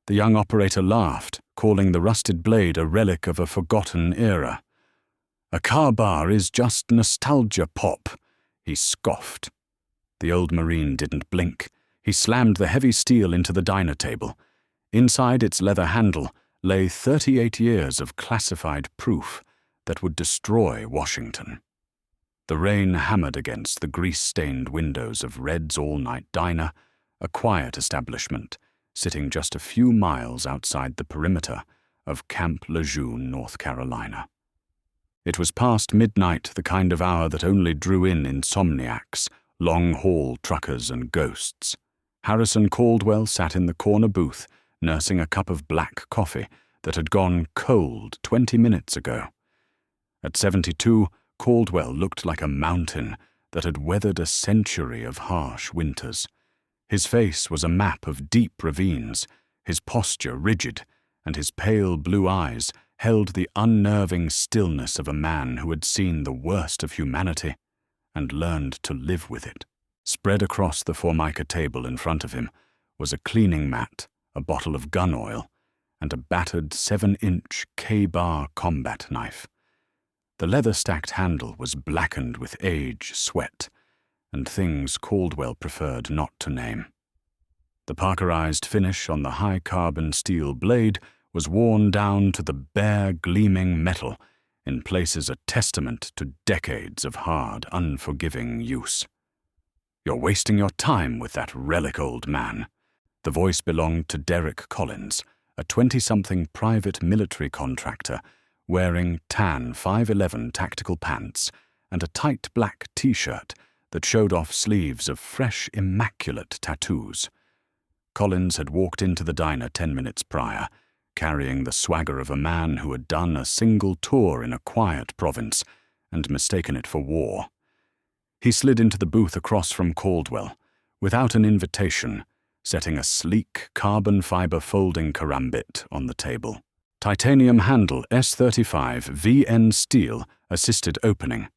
The young operator laughed, calling the rusted blade a relic of a forgotten era. "A car bar is just nostalgia pop," he scoffed. The old Marine didn't blink. He slammed the heavy steel into the diner table. Inside its leather handle lay 38 years of classified proof that would destroy Washington. The rain hammered against the grease-stained windows of Red's all-night diner, a quiet establishment sitting just a few miles outside the perimeter of Camp Lejeune, North Carolina. It was past midnight, the kind of hour that only drew in insomniacs, long-haul truckers and ghosts. Harrison Caldwell sat in the corner booth, nursing a cup of black coffee that had gone cold 20 minutes ago. At 72, Caldwell looked like a mountain that had weathered a century of harsh winters. His face was a map of deep ravines, his posture rigid, and his pale blue eyes held the unnerving stillness of a man who had seen the worst of humanity and learned to live with it. Spread across the formica table in front of him was a cleaning mat, a bottle of gun oil, and a battered 7-inch K-bar combat knife. The leather-stacked handle was blackened with age, sweat, and things Caldwell preferred not to name. The parkerized finish on the high-carbon steel blade was worn down to the bare, gleaming metal, in places a testament to decades of hard, unforgiving use. "You're wasting your time with that relic, old man." The voice belonged to Derek Collins, a 20-something private military contractor wearing tan 511 tactical pants and a tight black t-shirt that showed off sleeves of fresh, immaculate tattoos. Collins had walked into the diner 10 minutes prior, carrying the swagger of a man who had done a single tour in a quiet province and mistaken it for war. He slid into the booth across from Caldwell, without an invitation, setting a sleek carbon fiber folding karambit on the table. Titanium handle S35 VN steel assisted opening.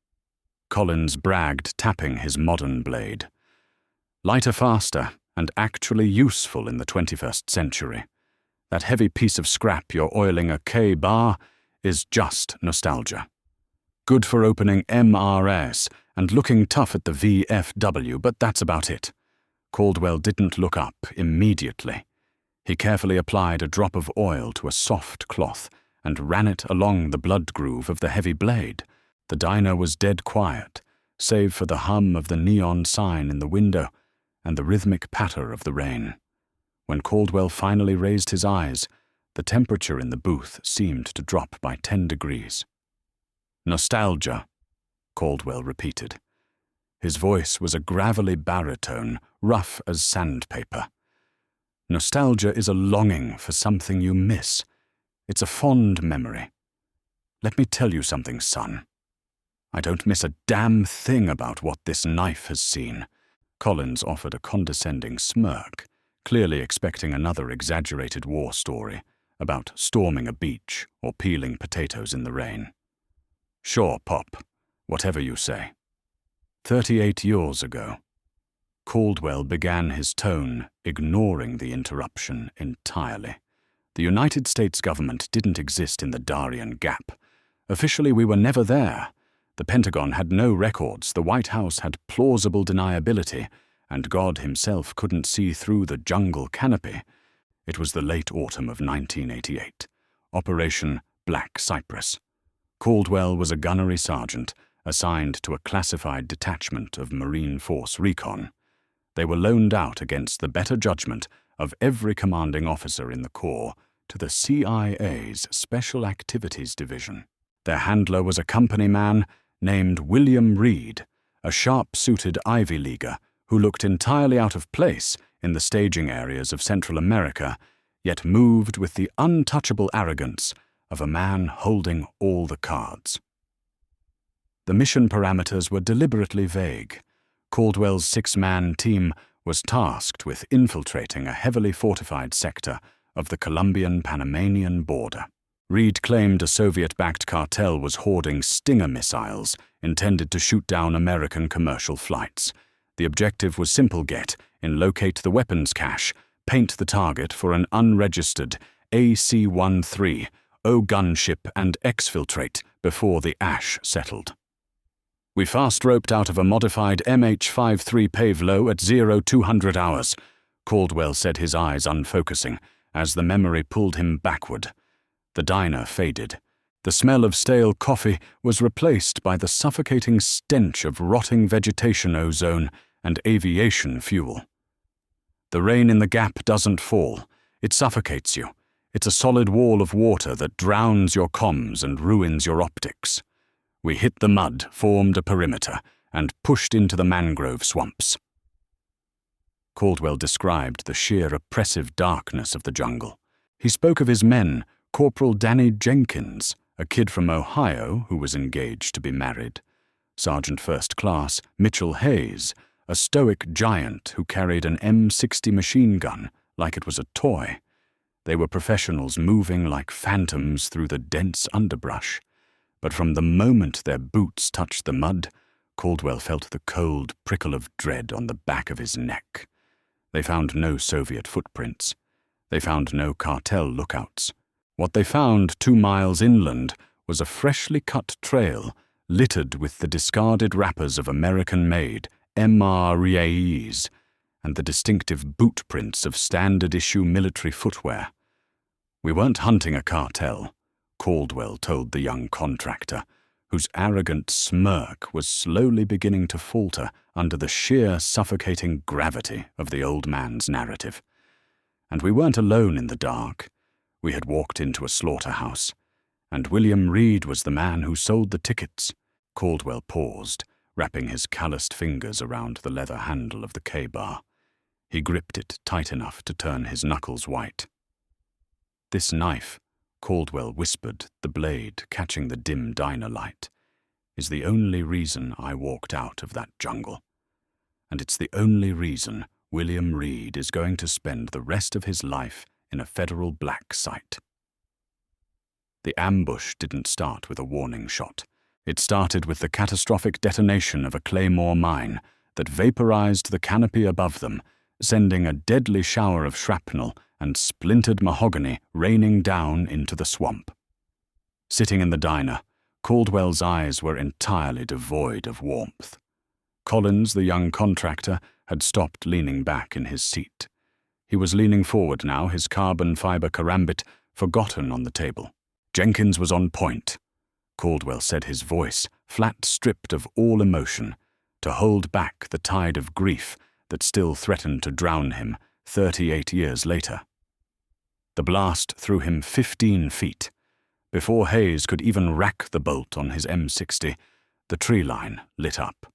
Collins bragged, tapping his modern blade. "Lighter, faster, and actually useful in the 21st century. That heavy piece of scrap you're oiling a K-bar is just nostalgia. Good for opening MRS and looking tough at the VFW, but that's about it." Caldwell didn't look up immediately. He carefully applied a drop of oil to a soft cloth and ran it along the blood groove of the heavy blade. The diner was dead quiet, save for the hum of the neon sign in the window and the rhythmic patter of the rain. When Caldwell finally raised his eyes, the temperature in the booth seemed to drop by 10 degrees. "Nostalgia," Caldwell repeated. His voice was a gravelly baritone, rough as sandpaper. "Nostalgia is a longing for something you miss. It's a fond memory. Let me tell you something, son. I don't miss a damn thing about what this knife has seen." Collins offered a condescending smirk, clearly expecting another exaggerated war story about storming a beach or peeling potatoes in the rain. "Sure, Pop, whatever you say." 38 years ago. Caldwell began his tone, ignoring the interruption entirely. The United States government didn't exist in the Darien Gap. Officially, we were never there. The Pentagon had no records, the White House had plausible deniability, and God himself couldn't see through the jungle canopy. It was the late autumn of 1988. Operation Black Cypress. Caldwell was a gunnery sergeant assigned to a classified detachment of Marine Force Recon. They were loaned out against the better judgment of every commanding officer in the Corps to the CIA's Special Activities Division. Their handler was a company man named William Reed, a sharp-suited Ivy Leaguer who looked entirely out of place in the staging areas of Central America, yet moved with the untouchable arrogance of a man holding all the cards. The mission parameters were deliberately vague. Caldwell's 6-man team was tasked with infiltrating a heavily fortified sector of the Colombian-Panamanian border. Reed claimed a Soviet-backed cartel was hoarding Stinger missiles intended to shoot down American commercial flights. The objective was simple: locate the weapons cache, paint the target for an unregistered AC-13 O gunship and exfiltrate before the ash settled. We fast-roped out of a modified MH-53 pave low at 0200 hours, Caldwell said, his eyes unfocusing, as the memory pulled him backward. The diner faded. The smell of stale coffee was replaced by the suffocating stench of rotting vegetation ozone and aviation fuel. The rain in the gap doesn't fall. It suffocates you. It's a solid wall of water that drowns your comms and ruins your optics. We hit the mud, formed a perimeter, and pushed into the mangrove swamps. Caldwell described the sheer oppressive darkness of the jungle. He spoke of his men, Corporal Danny Jenkins, a kid from Ohio who was engaged to be married, Sergeant First Class Mitchell Hayes, a stoic giant who carried an M60 machine gun like it was a toy. They were professionals moving like phantoms through the dense underbrush. But from the moment their boots touched the mud, Caldwell felt the cold prickle of dread on the back of his neck. They found no Soviet footprints. They found no cartel lookouts. What they found 2 miles inland was a freshly cut trail littered with the discarded wrappers of American-made MREAs and the distinctive boot prints of standard-issue military footwear. We weren't hunting a cartel, Caldwell told the young contractor, whose arrogant smirk was slowly beginning to falter under the sheer suffocating gravity of the old man's narrative. And we weren't alone in the dark. We had walked into a slaughterhouse, and William Reed was the man who sold the tickets. Caldwell paused, wrapping his calloused fingers around the leather handle of the K-bar. He gripped it tight enough to turn his knuckles white. "This knife," Caldwell whispered, the blade catching the dim diner light, "is the only reason I walked out of that jungle. And it's the only reason William Reed is going to spend the rest of his life in a federal black site." The ambush didn't start with a warning shot. It started with the catastrophic detonation of a claymore mine that vaporized the canopy above them, sending a deadly shower of shrapnel and splintered mahogany raining down into the swamp. Sitting in the diner, Caldwell's eyes were entirely devoid of warmth. Collins, the young contractor, had stopped leaning back in his seat. He was leaning forward now, his carbon fiber karambit forgotten on the table. Jenkins was on point, Caldwell said, his voice flat stripped of all emotion, to hold back the tide of grief that still threatened to drown him 38 years later. The blast threw him 15 feet. Before Hayes could even rack the bolt on his M60, the tree line lit up.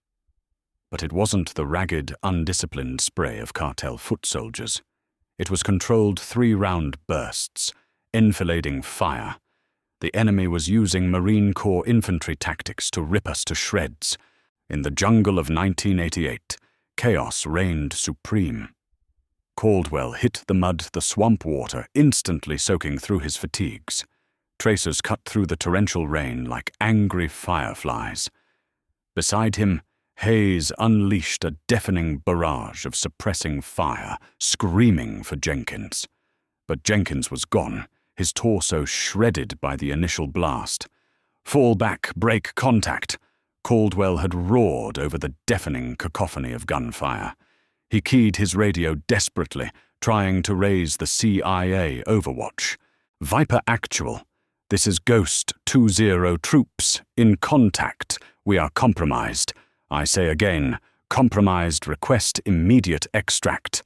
But it wasn't the ragged, undisciplined spray of cartel foot soldiers. It was controlled 3-round bursts, enfilading fire. The enemy was using Marine Corps infantry tactics to rip us to shreds. In the jungle of 1988, chaos reigned supreme. Caldwell hit the mud, the swamp water instantly soaking through his fatigues. Tracers cut through the torrential rain like angry fireflies. Beside him, Hayes unleashed a deafening barrage of suppressing fire, screaming for Jenkins. But Jenkins was gone, his torso shredded by the initial blast. "Fall back, break contact," Caldwell had roared over the deafening cacophony of gunfire. He keyed his radio desperately, trying to raise the CIA overwatch. "Viper Actual. This is Ghost 20 troops. In contact. We are compromised. I say again, compromised. Request immediate extract."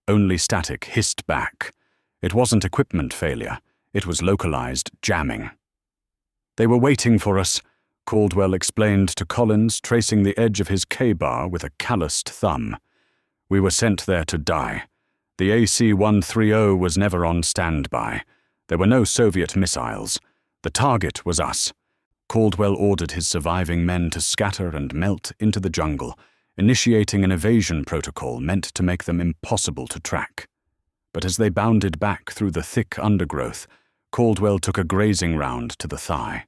Only static hissed back. It wasn't equipment failure. It was localized jamming. "They were waiting for us," Caldwell explained to Collins, tracing the edge of his K-bar with a calloused thumb. "We were sent there to die. The AC-130 was never on standby. There were no Soviet missiles. The target was us." Caldwell ordered his surviving men to scatter and melt into the jungle, initiating an evasion protocol meant to make them impossible to track. But as they bounded back through the thick undergrowth, Caldwell took a grazing round to the thigh.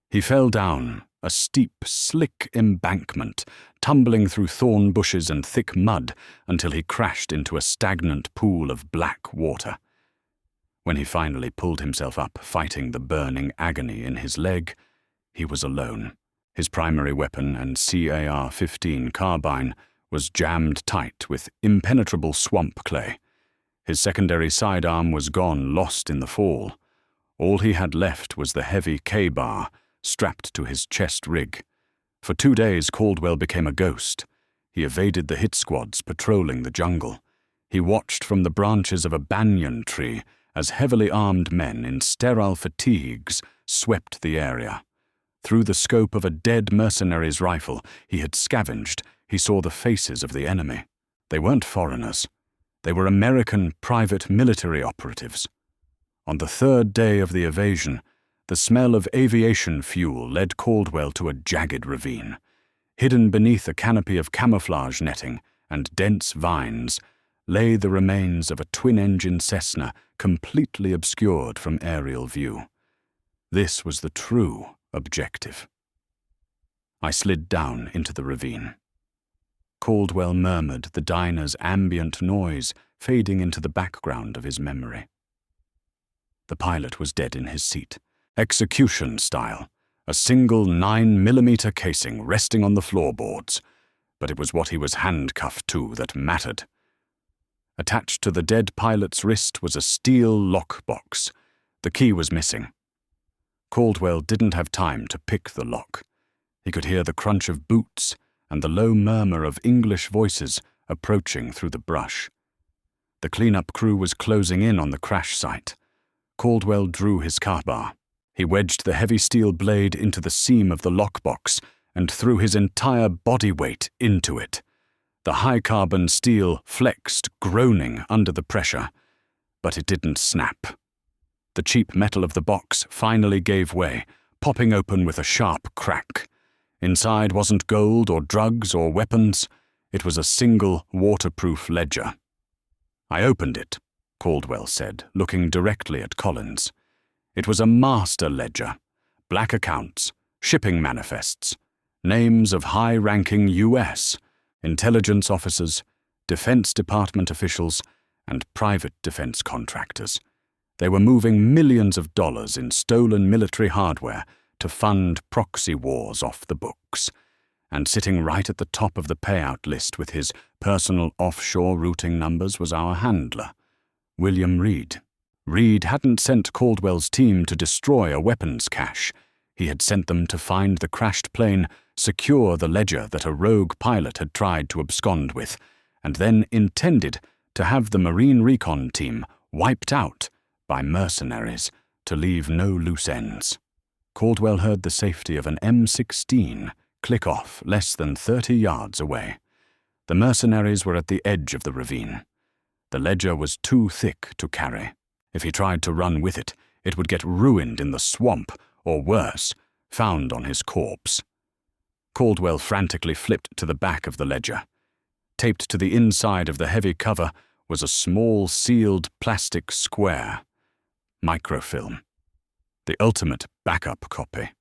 He fell down, a steep, slick embankment, tumbling through thorn bushes and thick mud until he crashed into a stagnant pool of black water. When he finally pulled himself up, fighting the burning agony in his leg, he was alone. His primary weapon, an CAR-15 carbine, was jammed tight with impenetrable swamp clay. His secondary sidearm was gone, lost in the fall. All he had left was the heavy K-bar strapped to his chest rig. For 2 days, Caldwell became a ghost. He evaded the hit squads patrolling the jungle. He watched from the branches of a banyan tree as heavily armed men in sterile fatigues swept the area. Through the scope of a dead mercenary's rifle he had scavenged, he saw the faces of the enemy. They weren't foreigners. They were American private military operatives. On the 3rd day of the evasion, the smell of aviation fuel led Caldwell to a jagged ravine. Hidden beneath a canopy of camouflage netting and dense vines lay the remains of a twin-engine Cessna completely obscured from aerial view. This was the true objective. I slid down into the ravine. Caldwell murmured the diner's ambient noise fading into the background of his memory. The pilot was dead in his seat, execution style, a single 9mm casing resting on the floorboards, but it was what he was handcuffed to that mattered. Attached to the dead pilot's wrist was a steel lockbox. The key was missing. Caldwell didn't have time to pick the lock. He could hear the crunch of boots and the low murmur of English voices approaching through the brush. The cleanup crew was closing in on the crash site. Caldwell drew his car-bar. He wedged the heavy steel blade into the seam of the lockbox and threw his entire body weight into it. The high-carbon steel flexed, groaning under the pressure, but it didn't snap. The cheap metal of the box finally gave way, popping open with a sharp crack. Inside wasn't gold or drugs or weapons. It was a single, waterproof ledger. "I opened it," Caldwell said, looking directly at Collins. It was a master ledger, black accounts, shipping manifests, names of high-ranking U.S., intelligence officers, Defense Department officials, and private defense contractors. They were moving millions of dollars in stolen military hardware to fund proxy wars off the books. And sitting right at the top of the payout list with his personal offshore routing numbers was our handler, William Reed. Reed hadn't sent Caldwell's team to destroy a weapons cache. He had sent them to find the crashed plane, secure the ledger that a rogue pilot had tried to abscond with, and then intended to have the Marine Recon team wiped out by mercenaries to leave no loose ends. Caldwell heard the safety of an M16 click off less than 30 yards away. The mercenaries were at the edge of the ravine. The ledger was too thick to carry. If he tried to run with it, it would get ruined in the swamp, or worse, found on his corpse. Caldwell frantically flipped to the back of the ledger. Taped to the inside of the heavy cover was a small sealed plastic square. Microfilm. The ultimate backup copy.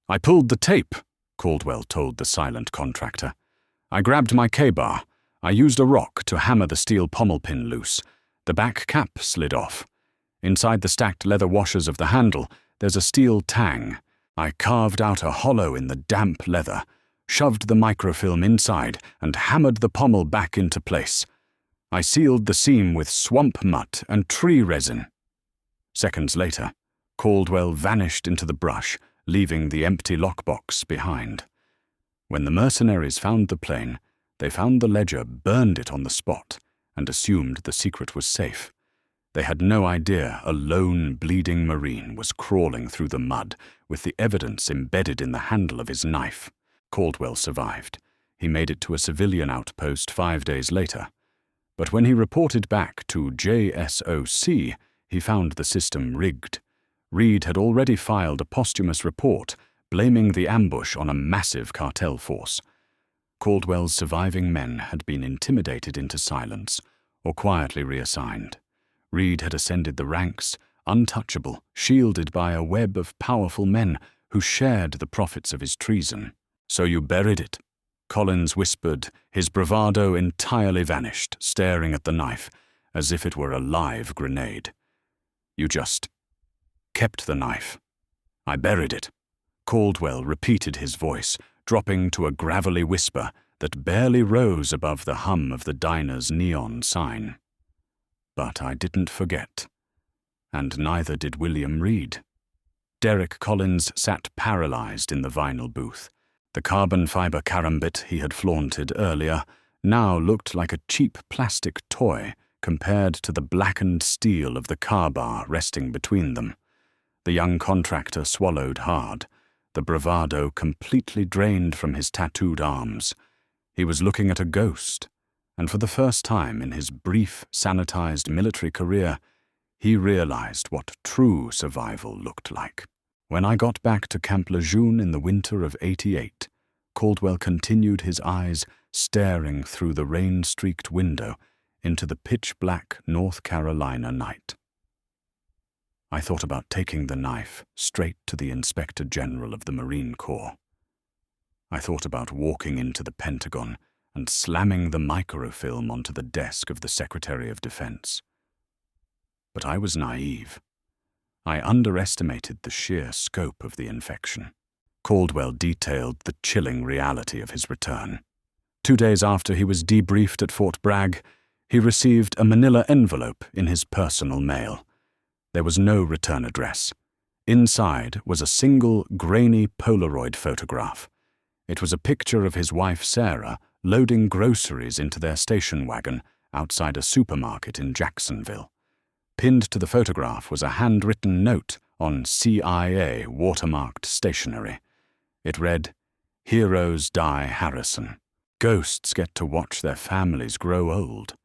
"I pulled the tape," Caldwell told the silent contractor. "I grabbed my K-bar. I used a rock to hammer the steel pommel pin loose. The back cap slid off. Inside the stacked leather washers of the handle, there's a steel tang. I carved out a hollow in the damp leather, shoved the microfilm inside, and hammered the pommel back into place. I sealed the seam with swamp mutt and tree resin." Seconds later, Caldwell vanished into the brush, leaving the empty lockbox behind. When the mercenaries found the plane, they found the ledger, burned it on the spot, and assumed the secret was safe. They had no idea a lone, bleeding Marine was crawling through the mud with the evidence embedded in the handle of his knife. Caldwell survived. He made it to a civilian outpost 5 days later. But when he reported back to JSOC, he found the system rigged. Reed had already filed a posthumous report blaming the ambush on a massive cartel force. Caldwell's surviving men had been intimidated into silence or quietly reassigned. Reed had ascended the ranks, untouchable, shielded by a web of powerful men who shared the profits of his treason. "So you buried it," Collins whispered, his bravado entirely vanished, staring at the knife as if it were a live grenade. "You just kept the knife." "I buried it," Caldwell repeated, his voice dropping to a gravelly whisper that barely rose above the hum of the diner's neon sign. "But I didn't forget. And neither did William Reed." Derek Collins sat paralyzed in the vinyl booth. The carbon fiber karambit he had flaunted earlier now looked like a cheap plastic toy compared to the blackened steel of the car bar resting between them. The young contractor swallowed hard, the bravado completely drained from his tattooed arms. He was looking at a ghost, and for the first time in his brief, sanitized military career, he realized what true survival looked like. "When I got back to Camp Lejeune in the winter of '88, Caldwell continued, his eyes staring through the rain-streaked window into the pitch-black North Carolina night. "I thought about taking the knife straight to the Inspector General of the Marine Corps. I thought about walking into the Pentagon and slamming the microfilm onto the desk of the Secretary of Defense. But I was naive. I underestimated the sheer scope of the infection." Caldwell detailed the chilling reality of his return. 2 days after he was debriefed at Fort Bragg, he received a manila envelope in his personal mail. There was no return address. Inside was a single grainy Polaroid photograph. It was a picture of his wife Sarah loading groceries into their station wagon outside a supermarket in Jacksonville. Pinned to the photograph was a handwritten note on CIA watermarked stationery. It read, "Heroes die Harrison. Ghosts get to watch their families grow old.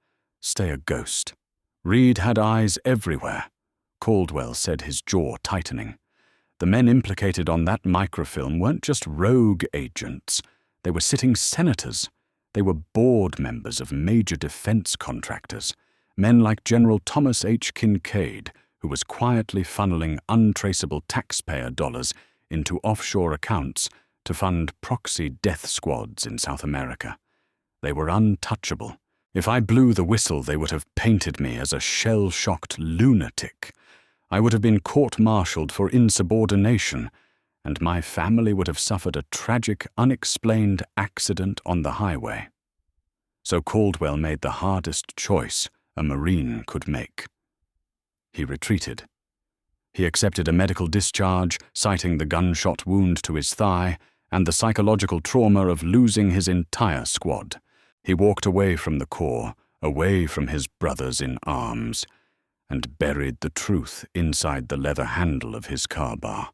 Stay a ghost." Reed had eyes everywhere, Caldwell said, his jaw tightening. The men implicated on that microfilm weren't just rogue agents. They were sitting senators. They were board members of major defense contractors. Men like General Thomas H. Kincaid, who was quietly funneling untraceable taxpayer dollars into offshore accounts to fund proxy death squads in South America. They were untouchable. If I blew the whistle, they would have painted me as a shell-shocked lunatic. I would have been court-martialed for insubordination, and my family would have suffered a tragic, unexplained accident on the highway. So Caldwell made the hardest choice a Marine could make. He retreated. He accepted a medical discharge, citing the gunshot wound to his thigh and the psychological trauma of losing his entire squad. He walked away from the Corps, away from his brothers in arms, and buried the truth inside the leather handle of his car bar.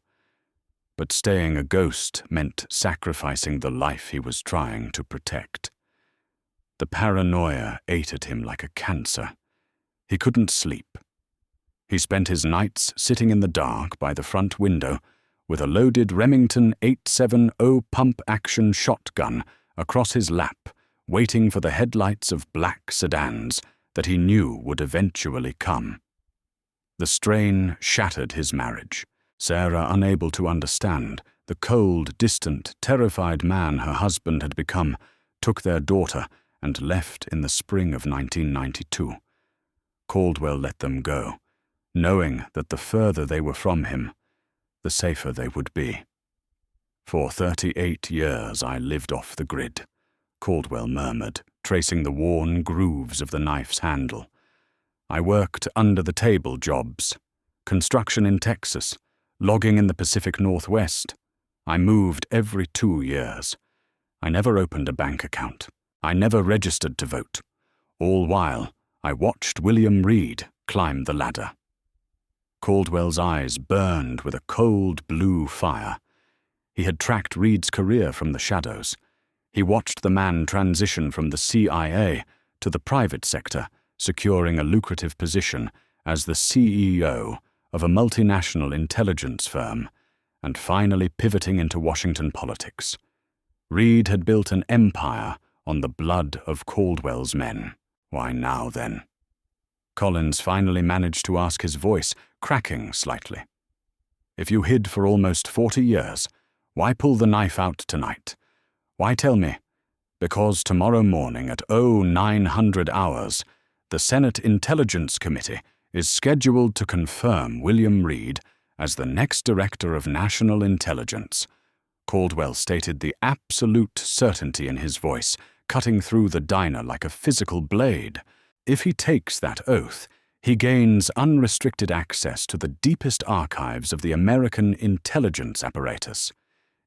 But staying a ghost meant sacrificing the life he was trying to protect. The paranoia ate at him like a cancer. He couldn't sleep. He spent his nights sitting in the dark by the front window with a loaded Remington 870 pump-action shotgun across his lap, waiting for the headlights of black sedans that he knew would eventually come. The strain shattered his marriage. Sarah, unable to understand the cold, distant, terrified man her husband had become, took their daughter and left in the spring of 1992. Caldwell let them go, knowing that the further they were from him, the safer they would be. "For 38 years I lived off the grid," Caldwell murmured, tracing the worn grooves of the knife's handle. "I worked under-the-table jobs, construction in Texas, logging in the Pacific Northwest. I moved every 2 years. I never opened a bank account. I never registered to vote. All while, I watched William Reed climb the ladder." Caldwell's eyes burned with a cold blue fire. He had tracked Reed's career from the shadows. He watched the man transition from the CIA to the private sector, securing a lucrative position as the CEO of a multinational intelligence firm, and finally pivoting into Washington politics. Reed had built an empire on the blood of Caldwell's men. Why now, then? Collins finally managed to ask, his voice cracking slightly. If you hid for almost 40 years, why pull the knife out tonight? Why tell me? Because tomorrow morning at 0900 hours, the Senate Intelligence Committee is scheduled to confirm William Reed as the next Director of National Intelligence. Caldwell stated the absolute certainty in his voice, cutting through the diner like a physical blade. If he takes that oath, he gains unrestricted access to the deepest archives of the American intelligence apparatus.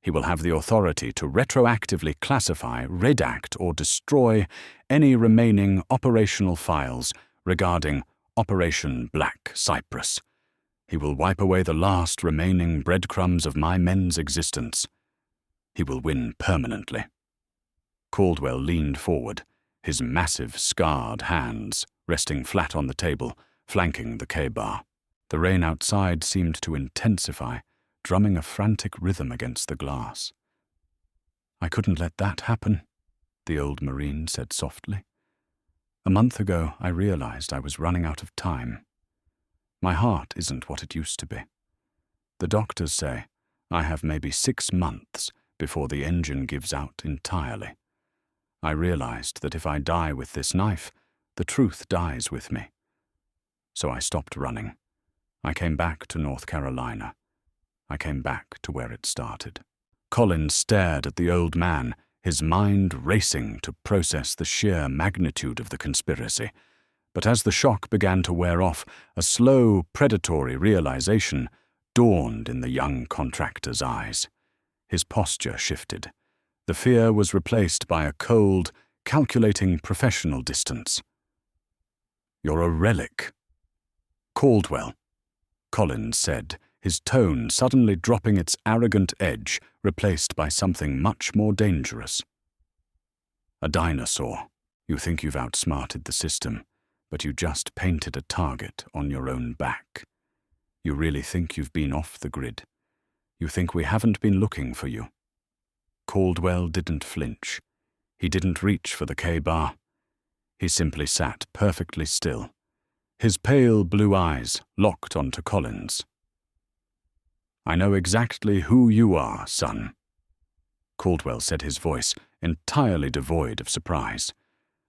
He will have the authority to retroactively classify, redact, or destroy any remaining operational files regarding Operation Black Cypress. He will wipe away the last remaining breadcrumbs of my men's existence. He will win permanently. Caldwell leaned forward, his massive, scarred hands resting flat on the table, flanking the K-bar. The rain outside seemed to intensify, drumming a frantic rhythm against the glass. "I couldn't let that happen," the old Marine said softly. "A month ago, I realized I was running out of time. My heart isn't what it used to be. The doctors say I have maybe 6 months before the engine gives out entirely. I realized that if I die with this knife, the truth dies with me. So I stopped running. I came back to North Carolina. I came back to where it started." Collins stared at the old man, his mind racing to process the sheer magnitude of the conspiracy. But as the shock began to wear off, a slow, predatory realization dawned in the young contractor's eyes. His posture shifted. The fear was replaced by a cold, calculating professional distance. "You're a relic." "Caldwell," Collins said, his tone suddenly dropping its arrogant edge, replaced by something much more dangerous. "A dinosaur. You think you've outsmarted the system, but you just painted a target on your own back. You really think you've been off the grid. You think we haven't been looking for you." Caldwell didn't flinch. He didn't reach for the K-bar. He simply sat perfectly still, his pale blue eyes locked onto Collins. "I know exactly who you are, son," Caldwell said, his voice entirely devoid of surprise.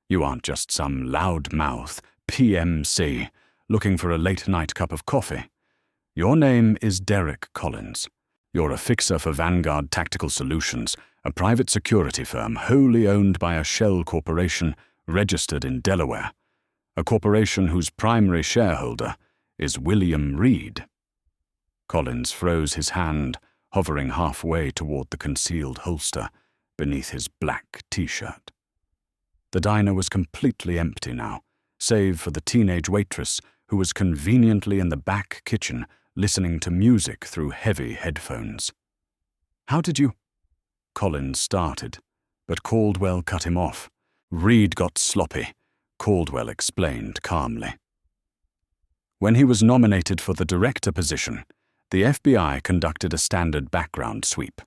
"You aren't just some loudmouth PMC looking for a late-night cup of coffee. Your name is Derek Collins. You're a fixer for Vanguard Tactical Solutions, a private security firm wholly owned by a shell corporation registered in Delaware, a corporation whose primary shareholder is William Reed." Collins froze his hand, hovering halfway toward the concealed holster beneath his black T-shirt. The diner was completely empty now, save for the teenage waitress who was conveniently in the back kitchen listening to music through heavy headphones. "How did you—" Collins started, but Caldwell cut him off. "Reed got sloppy," Caldwell explained calmly. "When he was nominated for the director position, the FBI conducted a standard background sweep.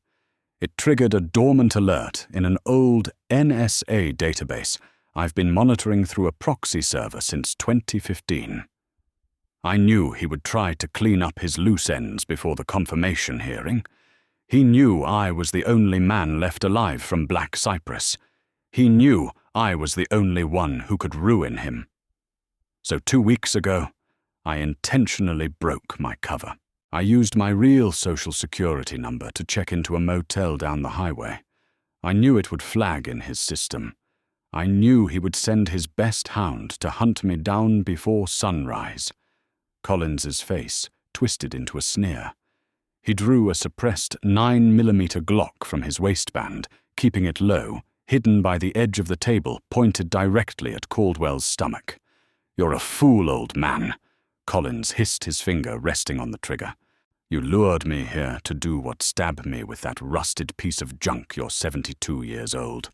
It triggered a dormant alert in an old NSA database I've been monitoring through a proxy server since 2015. I knew he would try to clean up his loose ends before the confirmation hearing. He knew I was the only man left alive from Black Cypress. He knew I was the only one who could ruin him. So 2 weeks ago, I intentionally broke my cover. I used my real social security number to check into a motel down the highway. I knew it would flag in his system. I knew he would send his best hound to hunt me down before sunrise." Collins's face twisted into a sneer. He drew a suppressed 9mm Glock from his waistband, keeping it low, hidden by the edge of the table, pointed directly at Caldwell's stomach. "You're a fool, old man," Collins hissed, his finger resting on the trigger. "You lured me here to do what stabbed me with that rusted piece of junk. You're 72 years old.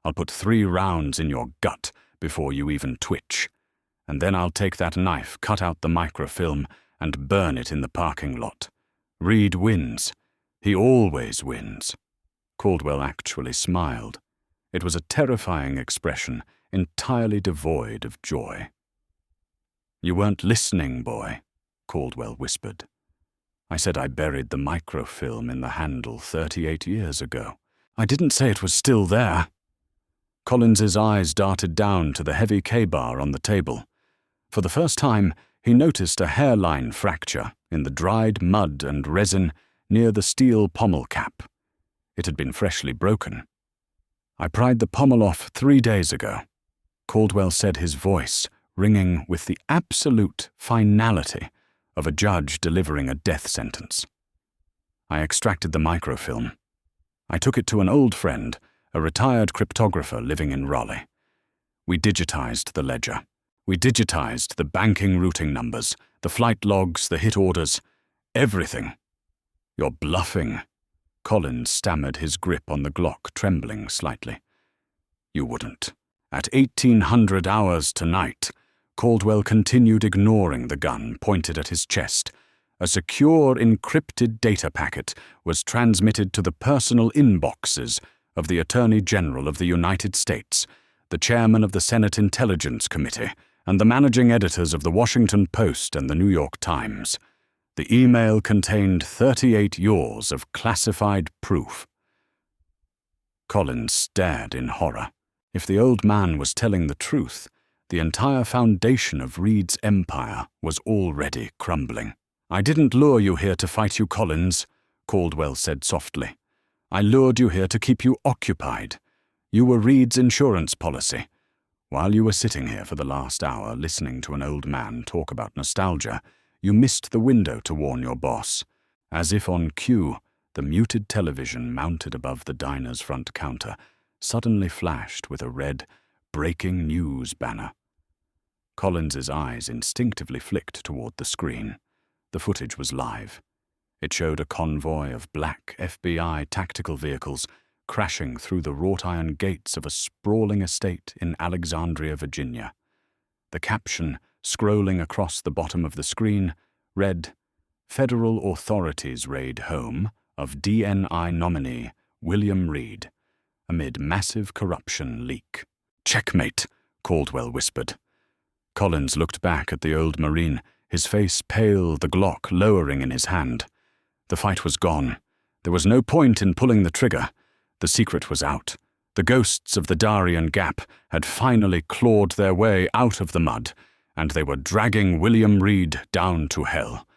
I'll put 3 rounds in your gut before you even twitch. And then I'll take that knife, cut out the microfilm, and burn it in the parking lot. Reed wins. He always wins." Caldwell actually smiled. It was a terrifying expression, entirely devoid of joy. "You weren't listening, boy," Caldwell whispered. I said I buried the microfilm in the handle 38 years ago. I didn't say it was still there. Collins's eyes darted down to the heavy K-bar on the table. For the first time, he noticed a hairline fracture in the dried mud and resin near the steel pommel cap. It had been freshly broken. I pried the pommel off 3 days ago, Caldwell said, his voice ringing with the absolute finality of a judge delivering a death sentence. I extracted the microfilm. I took it to an old friend, a retired cryptographer living in Raleigh. We digitized the ledger. We digitized the banking routing numbers, the flight logs, the hit orders, everything. You're bluffing. Collins stammered, his grip on the Glock trembling slightly. You wouldn't. At 1800 hours tonight, Caldwell continued, ignoring the gun pointed at his chest. A secure encrypted data packet was transmitted to the personal inboxes of the Attorney General of the United States, the chairman of the Senate Intelligence Committee, and the managing editors of the Washington Post and the New York Times. The email contained 38 years of classified proof. Collins stared in horror. If the old man was telling the truth, the entire foundation of Reed's empire was already crumbling. I didn't lure you here to fight you, Collins, Caldwell said softly. I lured you here to keep you occupied. You were Reed's insurance policy. While you were sitting here for the last hour listening to an old man talk about nostalgia, you missed the window to warn your boss. As if on cue, the muted television mounted above the diner's front counter suddenly flashed with a red breaking news banner. Collins's eyes instinctively flicked toward the screen. The footage was live. It showed a convoy of black FBI tactical vehicles crashing through the wrought-iron gates of a sprawling estate in Alexandria, Virginia. The caption, scrolling across the bottom of the screen, read, "Federal authorities raid home of DNI nominee William Reed amid massive corruption leak." "Checkmate," Caldwell whispered. Collins looked back at the old Marine, his face pale, the Glock lowering in his hand. The fight was gone. There was no point in pulling the trigger. The secret was out. The ghosts of the Darien Gap had finally clawed their way out of the mud, and they were dragging William Reed down to hell.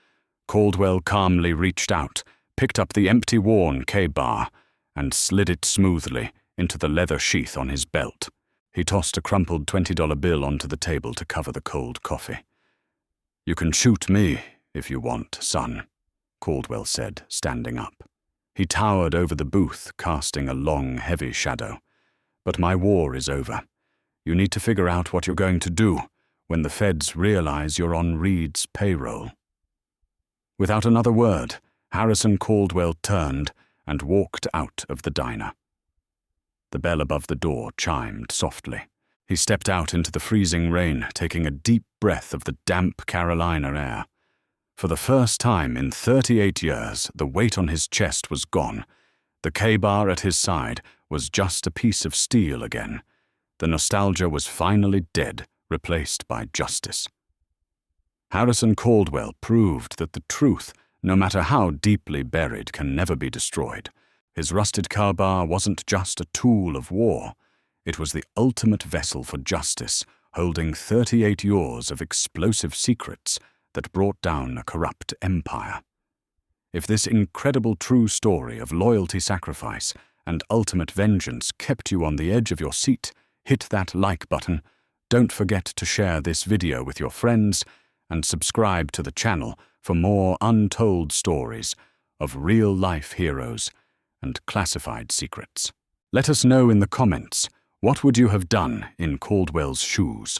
Caldwell calmly reached out, picked up the empty worn K-bar, and slid it smoothly into the leather sheath on his belt. He tossed a crumpled $20 bill onto the table to cover the cold coffee. "You can shoot me if you want, son," Caldwell said, standing up. He towered over the booth, casting a long, heavy shadow. "But my war is over. You need to figure out what you're going to do when the feds realize you're on Reed's payroll." Without another word, Harrison Caldwell turned and walked out of the diner. The bell above the door chimed softly. He stepped out into the freezing rain, taking a deep breath of the damp Carolina air. For the first time in 38 years, the weight on his chest was gone. The K-bar at his side was just a piece of steel again. The nostalgia was finally dead, replaced by justice. Harrison Caldwell proved that the truth, no matter how deeply buried, can never be destroyed. His rusted K-bar wasn't just a tool of war. It was the ultimate vessel for justice, holding 38 years of explosive secrets that brought down a corrupt empire. If this incredible true story of loyalty, sacrifice, and ultimate vengeance kept you on the edge of your seat, hit that like button. Don't forget to share this video with your friends and subscribe to the channel for more untold stories of real-life heroes and classified secrets. Let us know in the comments, what would you have done in Caldwell's shoes?